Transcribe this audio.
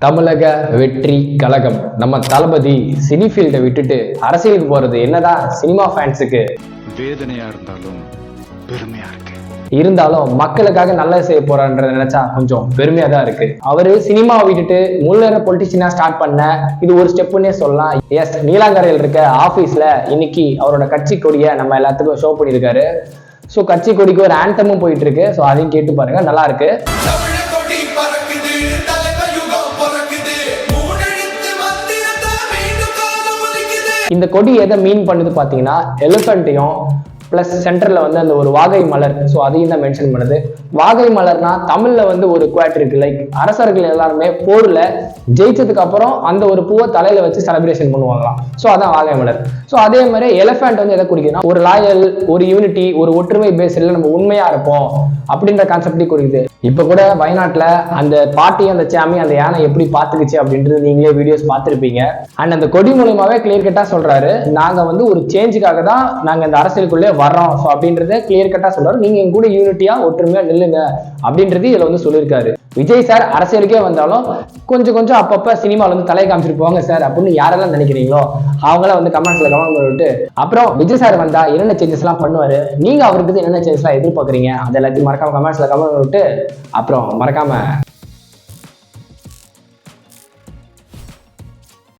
தமிழக வெற்றி கழகம் நம்ம தளபதி சினி ஃபீல்டை விட்டுட்டு அரசியலுக்கு போறது என்னதான் சினிமா ஃபேன்ஸுக்கு வேதனையா இருந்தாலும் பெருமையா இருக்கு. இருந்தாலும் மக்களுக்காக நல்லது செய்ய போறான்றத நினைச்சா கொஞ்சம் பெருமையா தான் இருக்கு. அவரு சினிமாவை விட்டுட்டு முன்னேற பொலிட்டிஷியனா ஸ்டார்ட் பண்ண இது ஒரு ஸ்டெப்புன்னே சொல்லலாம். எஸ், நீலாங்கரையில் இருக்க ஆபீஸ்ல இன்னைக்கு அவரோட கட்சி கொடியை நம்ம எல்லாத்துக்கும் ஷோ பண்ணியிருக்காரு. ஸோ கட்சி கொடிக்கு ஒரு ஆண்டமும் போயிட்டு இருக்கு. ஸோ அதையும் கேட்டு பாருங்க, நல்லா இருக்கு. இந்த கொடி எதை மீன் பண்ணுது பாத்தீங்கன்னா எலிஃபண்ட்டையும் பிளஸ் சென்டர்ல வந்து அந்த ஒரு வாகை மலர், ஸோ அதையும் தான் மென்ஷன் பண்ணுது. வாகை மலர்னா தமிழ்ல வந்து ஒரு குவாட் இருக்கு, லைக் அரசர்கள் எல்லாருமே போர்ல ஜெயிச்சதுக்கு அப்புறம் அந்த ஒரு பூவை தலையில வச்சு செலிப்ரேஷன் பண்ணுவாங்களாம். ஸோ அதான் வாகை மலர். ஸோ அதே மாதிரி எலிஃபண்ட் வந்து எதை குறிக்குதுன்னா ஒரு லாயல், ஒரு யூனிட்டி, ஒரு ஒற்றுமை பேஸ்ல நம்ம உண்மையா இருப்போம் அப்படின்ற கான்செப்டே குறிக்குது. இப்ப கூட வயநாட்டுல அந்த பாட்டி, அந்த சாமி, அந்த யானை எப்படி பாத்துக்குச்சு அப்படின்றது நீங்களே வீடியோஸ் பார்த்திருப்பீங்க. அண்ட் அந்த கொடி மூலமாவே கிளியர் கட்டா சொல்றாரு, நாங்க வந்து ஒரு சேஞ்சுக்காக தான் நாங்க இந்த அரசியலுக்குள்ளே வர்றோம். ஸோ அப்படின்றத கிளியர் கட்டா சொல்றாரு. நீங்க எங்க கூட யூனிட்டியா ஒற்றுமையா நில்லுங்க அப்படின்றது இதுல வந்து சொல்லியிருக்காரு. விஜய் சார் அரசியலுக்கே வந்தாலும் கொஞ்சம் கொஞ்சம் அப்பப்ப சினிமாவில் வந்து தலை காமிச்சிட்டு போவாங்க சார் அப்படின்னு யாரெல்லாம் நினைக்கிறீங்களோ அவங்களாம் வந்து கமெண்ட்ஸ்ல கமெண்ட் பண்ணிவிட்டு, அப்புறம் விஜய் சார் வந்தா என்னென்ன சேஞ்சஸ் எல்லாம் பண்ணுவாரு, நீங்க அவருக்கு என்னென்ன சேஞ்சஸ் எல்லாம் எதிர்பார்க்குறீங்க, அது எல்லாத்தையும் மறக்காம கமெண்ட்ஸ்ல கமெண்ட் பண்ணிவிட்டு, அப்புறம் மறக்காம